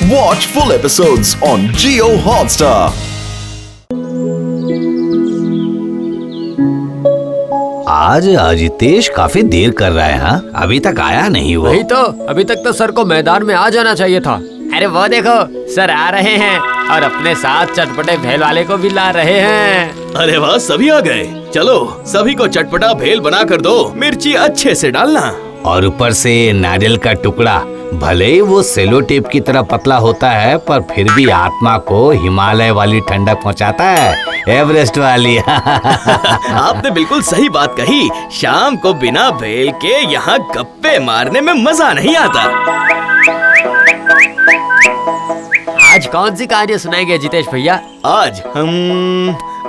Watch full episodes on Jio Hotstar. आज अजितेश काफी देर कर रहा है। हाँ, अभी तक आया नहीं वो। वही तो, अभी तक तो सर को मैदान में आ जाना चाहिए था। अरे वो देखो, सर आ रहे हैं और अपने साथ चटपटे भेल वाले को भी ला रहे हैं। अरे वाह, सभी आ गए। चलो सभी को चटपटा भेल बना कर दो, मिर्ची अच्छे से डालना। और ऊपर से नारियल का टुकड़ा। भले ही वो सेलो टेप की तरह पतला होता है, पर फिर भी आत्मा को हिमालय वाली ठंडक पहुंचाता है, एवरेस्ट वाली। आपने बिल्कुल सही बात कही। शाम को बिना भेल के यहाँ गप्पे मारने में मजा नहीं आता। आज कौन सी कहानी सुनाएंगे जितेश भैया?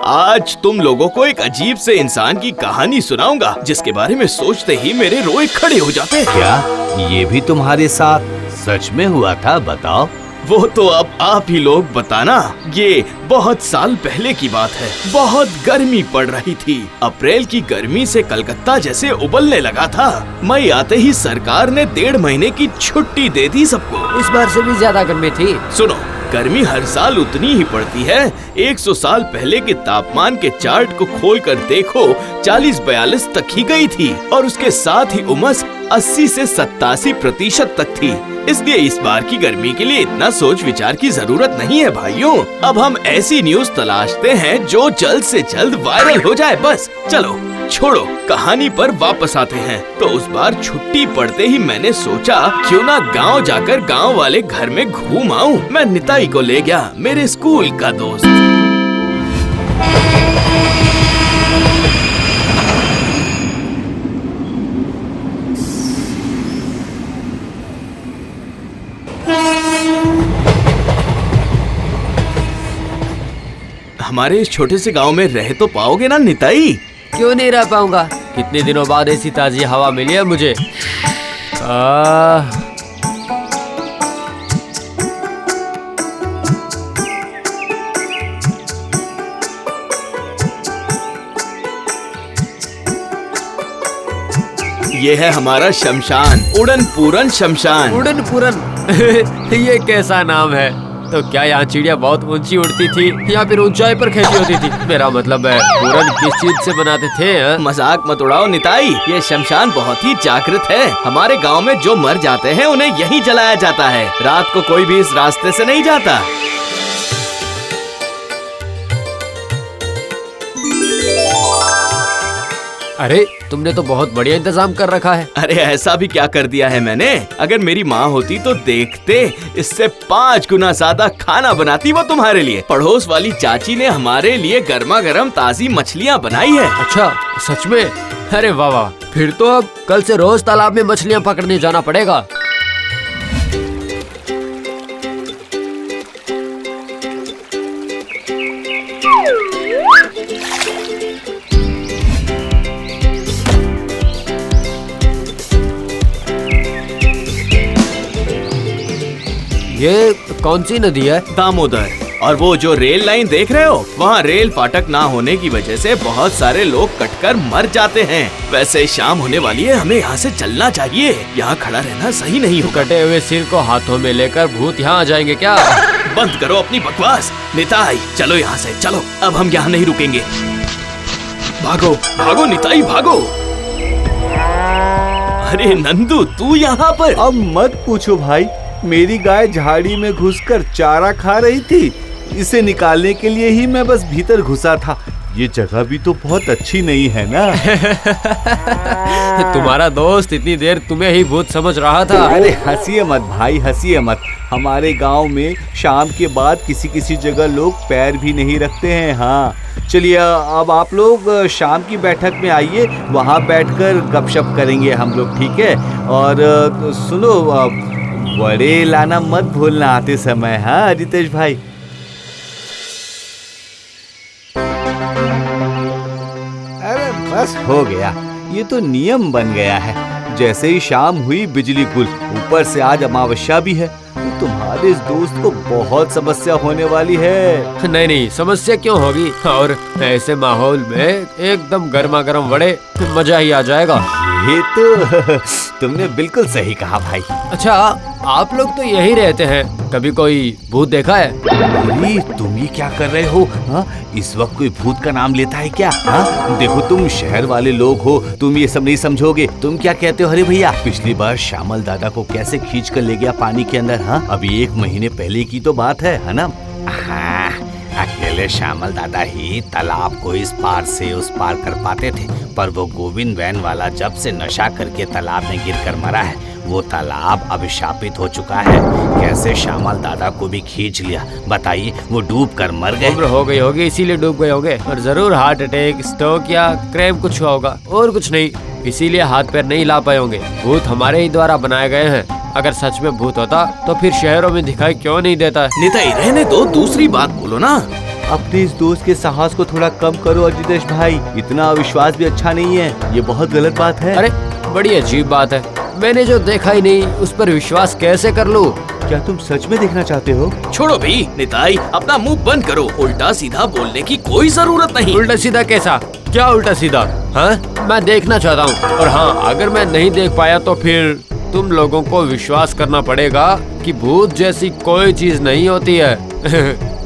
आज तुम लोगों को एक अजीब से इंसान की कहानी सुनाऊंगा, जिसके बारे में सोचते ही मेरे रोए खड़े हो जाते हैं। क्या ये भी तुम्हारे साथ सच में हुआ था? बताओ। वो तो अब आप ही लोग बताना। ये बहुत साल पहले की बात है। बहुत गर्मी पड़ रही थी। अप्रैल की गर्मी से कलकत्ता जैसे उबलने लगा था। मई आते ही सरकार ने 1.5 महीने की छुट्टी दे दी सबको। इस बार से भी ज्यादा गर्मी थी। सुनो, गर्मी हर साल उतनी ही पड़ती है। 100 साल पहले के तापमान के चार्ट को खोलकर देखो, 40-42 तक ही गई थी और उसके साथ ही उमस 80 से 87% तक थी। इसलिए इस बार की गर्मी के लिए इतना सोच विचार की जरूरत नहीं है भाइयों। अब हम ऐसी न्यूज तलाशते हैं जो जल्द से जल्द वायरल हो जाए। बस चलो छोड़ो, कहानी पर वापस आते हैं। तो उस बार छुट्टी पड़ते ही मैंने सोचा क्यों ना गांव जाकर गांव वाले घर में घूम आऊं। मैं निताई को ले गया, मेरे स्कूल का दोस्त। हमारे इस छोटे से गांव में रह तो पाओगे ना निताई? क्यों नहीं रह पाऊंगा? कितने दिनों बाद ऐसी ताजी हवा मिली है मुझे। ये है हमारा शमशान, उड़न पूरन शमशान। उड़न पूरन ये कैसा नाम है? तो क्या यहाँ चिड़िया बहुत ऊंची उड़ती थी या फिर ऊंचाई पर खींची होती थी? मेरा मतलब है, पूरन किस चीज से बनाते थे? मजाक मत उड़ाओ निताई, ये शमशान बहुत ही जागृत है। हमारे गांव में जो मर जाते हैं उन्हें यहीं जलाया जाता है। रात को कोई भी इस रास्ते से नहीं जाता। अरे तुमने तो बहुत बढ़िया इंतजाम कर रखा है। अरे ऐसा भी क्या कर दिया है मैंने? अगर मेरी माँ होती तो देखते, इससे 5 गुना ज्यादा खाना बनाती वो तुम्हारे लिए। पड़ोस वाली चाची ने हमारे लिए गर्मा गर्म ताजी मछलियाँ बनाई है। अच्छा, सच में? अरे वाह वाह, फिर तो अब कल से रोज तालाब में मछलियाँ पकड़ने जाना पड़ेगा। ये कौन सी नदी है? दामोदर। और वो जो रेल लाइन देख रहे हो, वहाँ रेल फाटक ना होने की वजह से बहुत सारे लोग कटकर मर जाते हैं। वैसे शाम होने वाली है, हमें यहाँ से चलना चाहिए। यहाँ खड़ा रहना सही नहीं होगा। कटे हुए सिर को हाथों में लेकर भूत यहाँ आ जाएंगे क्या? बंद करो अपनी बकवास निताई, चलो यहाँ से चलो। अब हम यहाँ नहीं रुकेंगे। भागो भागो निताई भागो। अरे नंदू, तू यहाँ पर? अब मत पूछो भाई, मेरी गाय झाड़ी में घुसकर चारा खा रही थी। इसे निकालने के लिए ही मैं बस भीतर घुसा था। ये जगह भी तो बहुत अच्छी नहीं है ना। तुम्हारा दोस्त इतनी देर तुम्हें ही भूत समझ रहा था। अरे हंसिए मत भाई, हंसिए मत। हमारे गांव में शाम के बाद किसी किसी जगह लोग पैर भी नहीं रखते हैं। हाँ चलिए, अब आप लोग शाम की बैठक में आइए, वहाँ बैठकर गपशप करेंगे हम लोग, ठीक है? और सुनो, बड़े लाना मत भूलना आते समय। हाँ रितेश भाई। अरे बस हो गया, ये तो नियम बन गया है। जैसे ही शाम हुई बिजली गुल। ऊपर से आज अमावस्या भी है, तो तुम्हारे इस दोस्त को बहुत समस्या होने वाली है। नहीं नहीं, समस्या क्यों होगी? और ऐसे माहौल में एकदम गर्मा गर्म वड़े मजा ही आ जाएगा। ये तो तुमने बिल्कुल सही कहा भाई। अच्छा, आप लोग तो यही रहते हैं, कभी कोई भूत देखा है? अरे तुम ये क्या कर रहे हो? हाँ, इस वक्त कोई भूत का नाम लेता है क्या? हाँ, देखो तुम शहर वाले लोग हो, तुम ये सब नहीं समझोगे। तुम क्या कहते हो? अरे भैया, पिछली बार श्यामल दादा को कैसे खींच कर ले गया पानी के अंदर? हाँ, अभी 1 महीने पहले की तो बात है ना? हाँ, अकेले श्यामल दादा ही तालाब को इस पार से उस पार कर पाते थे, पर वो गोविंद वैन वाला जब से नशा करके तालाब में गिरकर मरा है, वो तालाब अभिशापित हो चुका है। कैसे श्यामल दादा को भी खींच लिया बताइए? वो डूब कर मर गए। उम्र हो गई होगी इसीलिए डूब गए होंगे, और जरूर हार्ट अटैक, स्ट्रोक या क्रैम्प कुछ हुआ होगा, और कुछ नहीं, इसीलिए हाथ पैर नहीं ला पाए होंगे। भूत हमारे ही द्वारा बनाए गए हैं। अगर सच में भूत होता तो फिर शहरों में दिखाई क्यों नहीं देता? निताई रहने दो, दूसरी बात बोलो ना। अपने इस दोस्त के साहस को थोड़ा कम करो अजितेश भाई, इतना अविश्वास भी अच्छा नहीं है, ये बहुत गलत बात है। अरे बड़ी अजीब बात है, मैंने जो देखा ही नहीं उस पर विश्वास कैसे कर लूं? क्या तुम सच में देखना चाहते हो? छोड़ो भी निताई, अपना मुंह बंद करो। उल्टा सीधा बोलने की कोई जरूरत नहीं। उल्टा सीधा कैसा? क्या उल्टा सीधा? हाँ, मैं देखना चाहता हूँ, और हाँ, अगर मैं नहीं देख पाया तो फिर तुम लोगों को विश्वास करना पड़ेगा कि भूत जैसी कोई चीज नहीं होती है।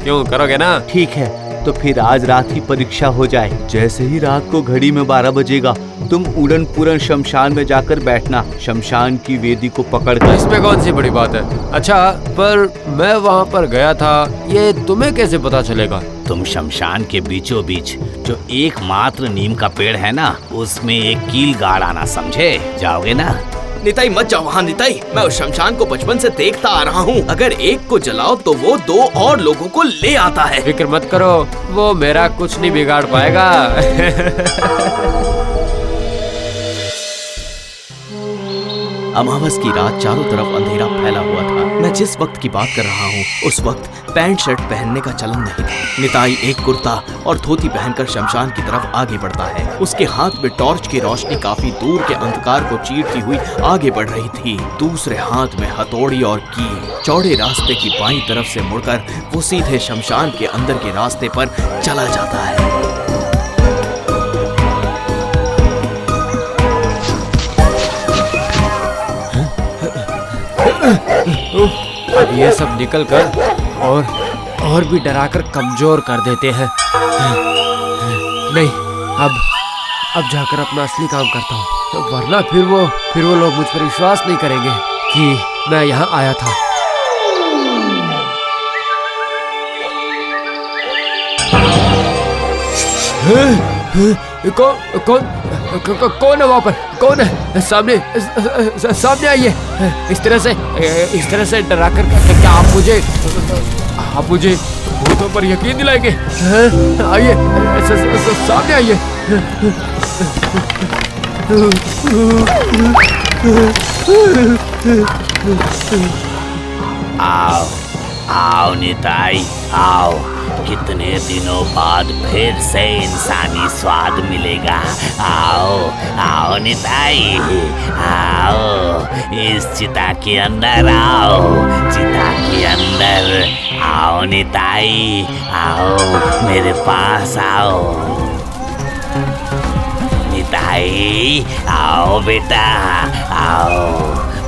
क्यों, करोगे ना? ठीक है, तो फिर आज रात की परीक्षा हो जाए। जैसे ही रात को घड़ी में 12 बजेगा, तुम उड़न पूरन शमशान में जाकर बैठना, शमशान की वेदी को पकड़कर। इसमें कौन सी बड़ी बात है? अच्छा, पर मैं वहाँ पर गया था, ये तुम्हें कैसे पता चलेगा? तुम शमशान के बीचों बीच जो एकमात्र नीम का पेड़ है ना, उसमें एक कील गाड़ आना, समझे? जाओगे ना? निताई मत जाओ वहाँ निताई, मैं उस शमशान को बचपन से देखता आ रहा हूँ। अगर एक को जलाओ तो वो 2 और लोगों को ले आता है। फिक्र मत करो, वो मेरा कुछ नहीं बिगाड़ पाएगा। अमावस की रात चारों तरफ अंधेरा फैला हुआ था। मैं जिस वक्त की बात कर रहा हूँ उस वक्त पैंट शर्ट पहनने का चलन नहीं था। निताई एक कुर्ता और धोती पहनकर शमशान की तरफ आगे बढ़ता है। उसके हाथ में टॉर्च की रोशनी काफी दूर के अंधकार को चीरती हुई आगे बढ़ रही थी। दूसरे हाथ में हथौड़ी और कील। चौड़े रास्ते की बाईं तरफ से मुड़कर वो सीधे शमशान के अंदर के रास्ते पर चला जाता है। अब ये सब निकल कर और भी डराकर कमजोर कर देते हैं। नहीं, अब जाकर अपना असली काम करता हूँ, वरना फिर वो लोग मुझ पर विश्वास नहीं करेंगे कि मैं यहाँ आया था। कौन है वहाँ पर? कौन है? सामने आइए। इस तरह से डरा कर क्या आप मुझे भूतों पर यकीन दिलाएंगे? आइए, सामने आइए। आओ आओ निताई, आओ। कितने दिनों बाद फिर से इंसानी स्वाद मिलेगा। आओ आओ निताई, आओ इस चिता के अंदर आओ, चिता के अंदर आओ निताई, आओ मेरे पास आओ निताई, आओ बेटा, आओ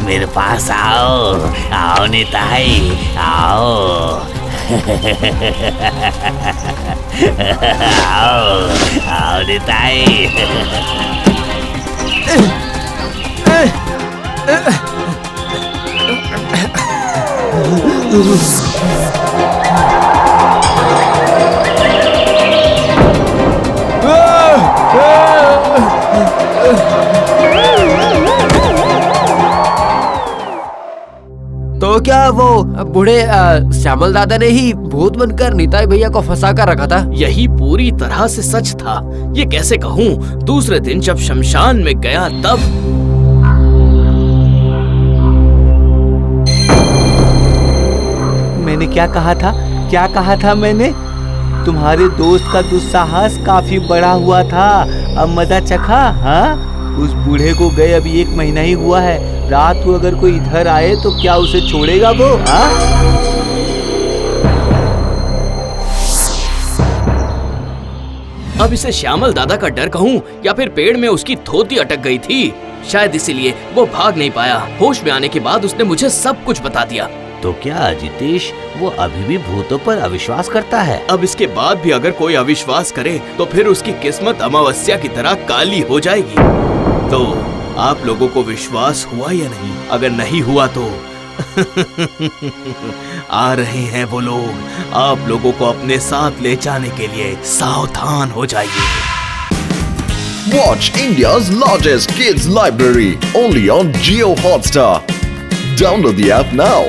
मेरे पास आओ, आओ निताई, आओ। आओ आओ निताई। तो क्या वो बूढ़े श्यामल दादा ने ही भूत बनकर निताई भैया को फंसा कर रखा था? यही पूरी तरह से सच था। ये कैसे कहूँ, दूसरे दिन जब शमशान में गया तब मैंने क्या कहा था मैंने? तुम्हारे दोस्त का दुस्साहस काफी बड़ा हुआ था। अब मजा चखा? हाँ, उस बूढ़े को गए अभी 1 महीना ही हुआ है। रात को अगर कोई इधर आए तो क्या उसे छोड़ेगा वो? हाँ? अब इसे श्यामल दादा का डर कहूँ या फिर पेड़ में उसकी धोती अटक गई थी, शायद इसीलिए वो भाग नहीं पाया। होश में आने के बाद उसने मुझे सब कुछ बता दिया। तो क्या जितेश वो अभी भी भूतों पर अविश्वास करता है? अब इसके बाद भी अगर कोई अविश्वास करे तो फिर उसकी किस्मत अमावस्या की तरह काली हो जाएगी। तो आप लोगों को विश्वास हुआ या नहीं? अगर नहीं हुआ तो आ रहे हैं वो लोग आप लोगों को अपने साथ ले जाने के लिए, सावधान हो जाइए। Watch India's largest kids library only on Jio Hotstar. Download the app now.